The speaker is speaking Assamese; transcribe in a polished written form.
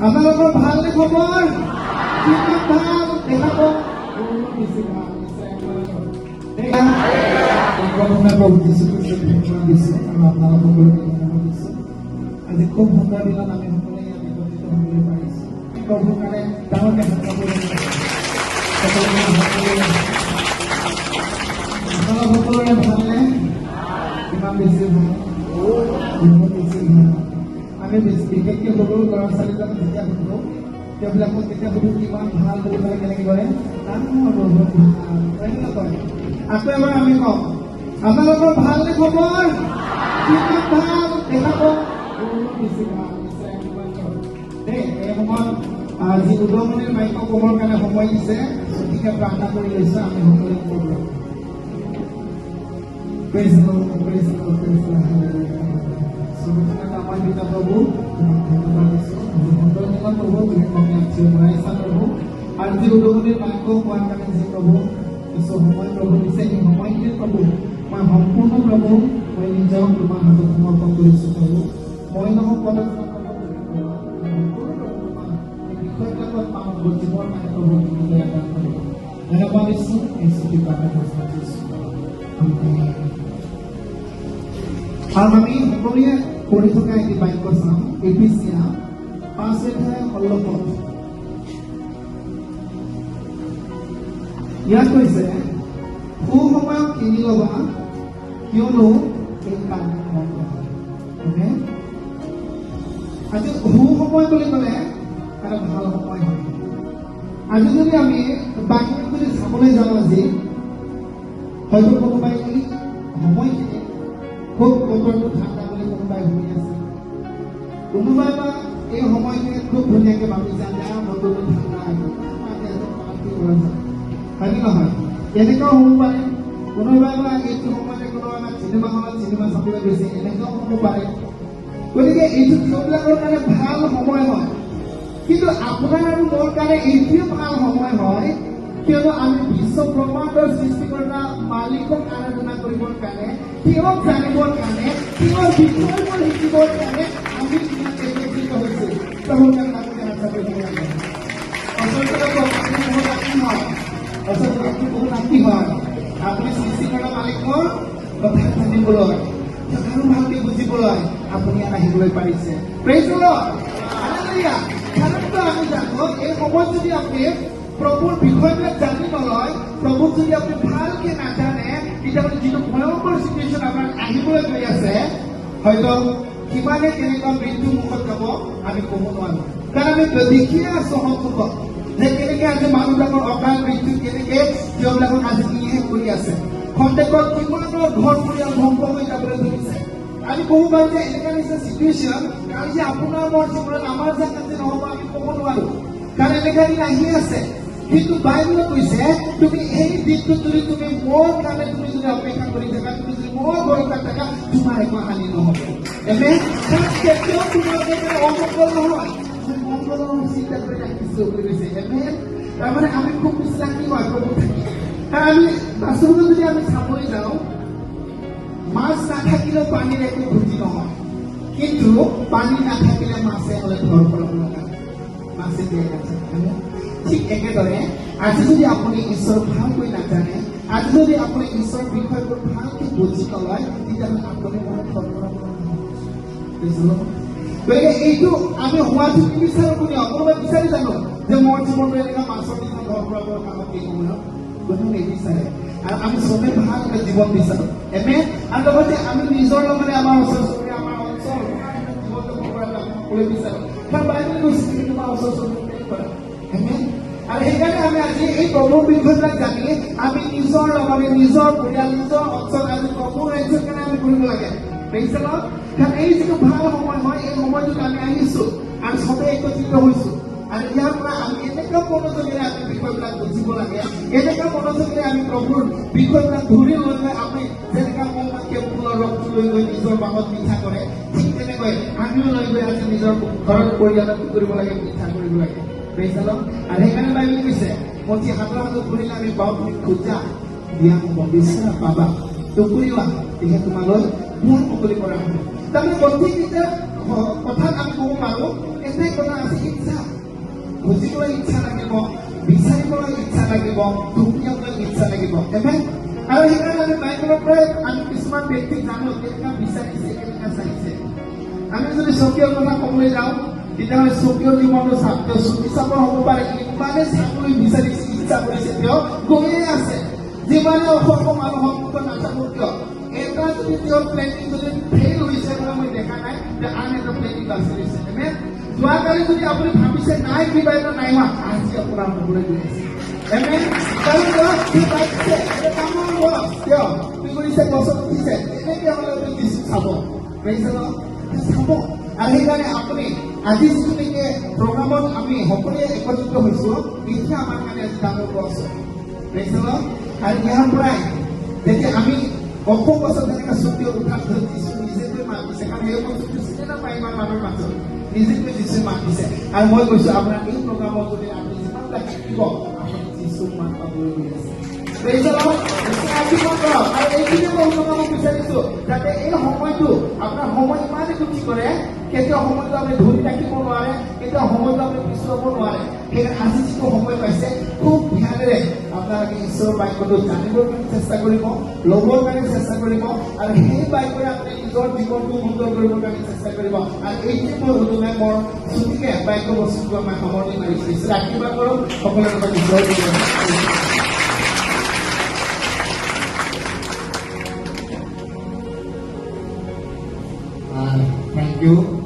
আপোনালোকৰ ভালনে খবৰ? কিমান ভাল দেখাব আজি খুব সুন্দৰ দিনত আমি সকলোৱে ইয়াত একত্ৰিত হ'বলৈ পাৰিছোঁ। প্ৰভুৰ কাৰণে ডাঙৰকে আপোনালোক সকলোৰে ভালনে? কিমান বেছি ভাল? বহুত বেছি ভাল। আমি বিশেষকৈ সৰু ল'ৰা ছোৱালীবিলাকক যেতিয়া সুধো তেওঁবিলাকক তেতিয়া সুধো কিমান ভাল বুলি ক'লে কেনেকৈ কৰে আকৌ এবাৰ আমি কওঁ আপোনালোকৰ ভালনে খবৰ? কিমান ভাল দেখাব বহুত বেছি ভাল দেই। এই সময়ত যি উদমনিৰ বাক্য ক'বৰ কাৰণে সময় দিছে গতিকে প্ৰাৰ্থনা কৰি লৈছোঁ আমি সকলোৱে কৰোঁ। Praise the Lord, praise the Lord, praise the Lord. আমাৰ পিতা প্ৰভু ধন্যবাদ দিছোঁ সুন্দৰ দিনত প্ৰভু প্ৰভু আৰু যি উদগনিৰ বাক্য কোৱাৰ কাৰণে যি প্ৰভু কিছু সময় প্ৰভু দিছে সেই সময়খিনি প্ৰভু মই সম্পূৰ্ণ প্ৰভু মই নিজক তোমাৰ হাতত সমৰ্পণ কৰিছোঁ প্ৰভু। মই নহওক পদক্ষেপ বিষয়বিলাকত আমাৰ জীৱৰ কাৰণে প্ৰভু ধন্যবাদ দিছোঁ এই ছুটি কাৰণে দিছোঁ। আৰু আমি সকলোৱে পঢ়ি থকা এটি বাক্য চাম এফিচিয়া 5:16। ইয়াত কৈছে সুসময়ক কিনি ল'বা কিয়নো এই কাম আজি সুসময় বুলি ক'লে এটা ভাল সময় হয়। আজি যদি আমি বাহিৰত যদি চাবলৈ যাওঁ আজি হয়তো কোনোবাই এই সময়খিনি খুব বতৰটো ঠাণ্ডা বুলি কোনোবাই শুনি আছে, কোনোবাই বা এই সময়খিনি খুব ধুনীয়াকৈ ভাবিছে যে বতৰটো ঠাণ্ডা হয়নে নহয়? এনেকুৱাও হ'ব পাৰে। কোনোবাই বা এইটো সময়তে কোনোবা চিনেমা হলত চিনেমা চাবলৈ গৈছে, এনেকুৱাও হ'ব পাৰে। গতিকে এইটো তেওঁবিলাকৰ কাৰণে ভাল সময় হয়। কিন্তু আপোনাৰ আৰু মোৰ কাৰণে এইটোৱে ভাল সময় হয় কিয়নো আমি বিশ্ব ব্ৰহ্মাণ্ডৰ সৃষ্টিকৰ্তা মালিকক আৰাধনা কৰিবৰ কাৰণে, তেওঁক জানিবৰ কাৰণে, তেওঁৰ বিষয়বোৰ শিকিবৰ কাৰণে আমি একত্ৰিত হৈছোঁ। আপুনি সৃষ্টিকৰ্তা মালিকৰ কথা জানিবলৈ আৰু ভালকৈ বুজিবলৈ আপুনি ইয়াত আহিবলৈ পাৰিছে। Praise the lord, hallelujah. কাৰণটো আমি জানো এই সময়ত যদি আপুনি প্ৰভুৰ বিষয়বিলাক জানি নলয়, প্ৰভুক যদি আপুনি ভালকে নাজানে, তেতিয়াহ'লে যিটো ভয়ংকৰ চিটুৱেশ্যন আপোনাৰ আহিবলৈ গৈ আছে হয়তো কিমানে কেনেকুৱা মৃত্যু মুখত যাব আমি ক'ব নোৱাৰো। কাৰণ আমি দেখিয়ে আছো সন্মুখত যে কেনেকে আজি মানুহবিলাকৰ অকাল মৃত্যু কেনেকে তেওঁবিলাকক আজি নিয়ে কৰি আছে। খন্তেকত কিমানৰ ঘৰ পৰিয়াল ধ্বংস হৈ যাবলৈ ধৰিছে। আমি ক'ব পাৰোঁ যে এনেকুৱা নিচিনা চিটুৱেশ্যন কালি যে আপোনাৰ মোৰ জীৱনত আমাৰ জাগাত যে নহ'ব আমি ক'ব নোৱাৰো। কাৰণ এনেকুৱা দিন আহি আছে। কিন্তু বাইবেলত কৈছে তুমি এই দিনটোত যদি তুমি মোৰ কাৰণে তুমি যদি অপেক্ষা কৰি থাকা, তুমি যদি মোৰ ভৰসাত থাকা, তোমাৰ একো হানি নহ'ব। এমেন। কেতিয়াও তোমাৰ কাৰণে অমংগল নহয়, মংগলৰ চিন্তা কৰি ৰাখিছোঁ বুলি কৈছে। এমেন। তাৰমানে আমি খুব বিশ্বাসী হয় প্ৰভু থাকি। কাৰণ আমি বাস্তৱত যদি আমি চাবলৈ যাওঁ, মাছ নাথাকিলেও পানীৰ একো ক্ষতি নহয়, কিন্তু পানী নাথাকিলে মাছে হ'লে ঘৰ পৰা মাছে দিয়ে আছে। ঠিক একেদৰে আজি যদি আপুনি ঈশ্বৰক ভালকৈ নাজানে, আজি যদি আপুনি ঈশ্বৰৰ বিষয়বোৰ ভালকৈ বুজি নলয়, তেতিয়াহ'লে আপুনি মনত গতিকে এইটো আমি হোৱাটো নিবিচাৰো। কোনোবাই বিচাৰি জানো যে মোৰ জীৱনটো এনেকুৱা মাছৰ নিচিনা ঘৰ পৰা কামত কি সময়ত কোনো নিবিচাৰে। আৰু আমি চবে ভাল এটা জীৱন বিচাৰো। এমেন। আৰু লগতে আমি নিজৰ লগতে আমাৰ ওচৰ চুবুৰীয়া আমাৰ অঞ্চল জীৱনটো সকলোৱে বিচাৰো। কাৰণ বাইবেলে কৈছে তোমাৰ ওচৰ চুবুৰীয়া কৰা। এমেন। আৰু সেইকাৰণে আমি আজি এই প্ৰভুৰ বিষয়বিলাক জানি আমি নিজৰ লগতে নিজৰ পৰিয়াল নিজৰ অঞ্চল আজি প্ৰভুৰ ৰাজ্যৰ কাৰণে আমি কৰিব লাগে। Praise the lord. কাৰণ এই যিটো ভাল সময় হয়, এই সময়টোত আমি আহিছো আৰু চবেই একত্ৰিত হৈছো। আৰু ইয়াৰ পৰা আমি এনেকুৱা মনোযোগেৰে আমি বিষয়বিলাক বুজিব লাগে, এনেকুৱা মনোযোগেৰে আমি প্ৰভুৰ বিষয়বিলাক ধৰি লৈ গৈ আমি যেনেকুৱা মৌমাখিয়ে ফুলৰ ৰসটো লৈ গৈ নিজৰ বাহত মিঠা কৰে, ঠিক তেনেকৈ আমিও লৈ গৈ আজি নিজৰ ঘৰৰ পৰিয়ালত কি কৰিব লাগে, মিঠা কৰিব লাগে। Praise the lord. আৰু সেইকাৰণে বাইবেলে কৈছে মতি হাতৰ হাতত ধৰিলে আমি বাও তুমি খোজা দিয়া হ'ব, বিচৰা পাবা, টুকুৰিবা তেতিয়া তোমালৈ মোৰ মুকলি কৰা হ'ব। তাৰমানে প্ৰত্যেককেইটা কথাত আমি ক'ব পাৰো এটাই কথা আছে, ইচ্ছা বুজিবলৈ ইচ্ছা লাগিব, বিচাৰিবলৈ ইচ্ছা লাগিব, দুখীয়াবলৈ ইচ্ছা লাগিব। এমেন। আৰু সেইকাৰণে আমি বাইবেলৰ পৰাই আমি কিছুমান ব্যক্তিক জানো কেনেকুৱা বিচাৰিছে, কেনেকুৱা চাইছে। আমি যদি স্বকীয় কথা ক'বলৈ যাওঁ, তেতিয়াহ'লে স্বকীয় জীৱনটো তেওঁ চুটি চাপৰ হ'ব পাৰে, ইমানে চাবলৈ বিচাৰিছে, ইচ্ছা কৰিছে, তেওঁ গৈয়ে আছে। যিমানে অসংখ্য মানুহৰ সন্মুখত নাথাকো কিয়, এটা যদি তেওঁৰ প্লেনিং যদি ফেইল হৈছে বুলি মই দেখা নাই, যে আন এটা প্লেনিং বাচিছে। যোৱাকালি যদি আপুনি ভাবিছে নাই কিবা এটা নাই হোৱা, আজি আপোনাৰ হ'বলৈ গৈ আছে। কাৰণ কি পাইছে, ডাঙৰ গছ, তেওঁ কি কৰিছে, গছত উঠিছে, এনেকে হ'লে আপুনি কিছু চাব, চাব। আৰু সেইকাৰণে আপুনি আজি যিটো নেকি প্ৰগ্ৰামত আমি সকলোৱে একত্ৰিত হৈছো, এতিয়া আমাৰ কাৰণে আজি ডাঙৰ গছ। আৰু ইয়াৰ পৰাই যেতিয়া আমি অসম গছত যেনেকৈ চকীয় উঠা দিছো, নিজেকৈ মাতিছে, কাৰণ সেই বস্তুটো চিনি নাপায় ইমান মানুহৰ মাজত, নিজেকৈ যিচুৱে মাতিছে। আৰু মই কৈছো আপোনাৰ এই প্ৰগ্ৰামত যদি আপুনি যিমানটা শিকিব, আপুনি যিচুক মান পাবলৈ গৈ আছে। আৰু এইখিনি মই জনাব বিচাৰিছো, যাতে এই সময়টো আপোনাৰ সময় ইমানেই গতি কৰে, কেতিয়াও সময়টো আপুনি ধৰি ৰাখিব নোৱাৰে, কেতিয়াও সময়টো আপুনি পিছুৱাব নোৱাৰে। সেইকাৰণে আজি যিটো সময় পাইছে, খুব ধ্যানেৰে আপোনালোকে ঈশ্বৰৰ বাক্যটো জানিবৰ কাৰণে চেষ্টা কৰিব, ল'বৰ কাৰণে চেষ্টা কৰিব, আৰু সেই বাক্যৰে আপুনি নিজৰ জীৱনটো সুন্দৰ কৰিবৰ কাৰণে চেষ্টা কৰিব। আৰু এইখিনি মই অনুযায়ী মোৰ ছুটিকে বাক্য বস্তুটো আমাক সামৰণি মাৰিছো। ঈশ্বৰে আশীৰ্বাদ কৰক, সকলোৰে লগত নিজৰ জীৱন। Thank you.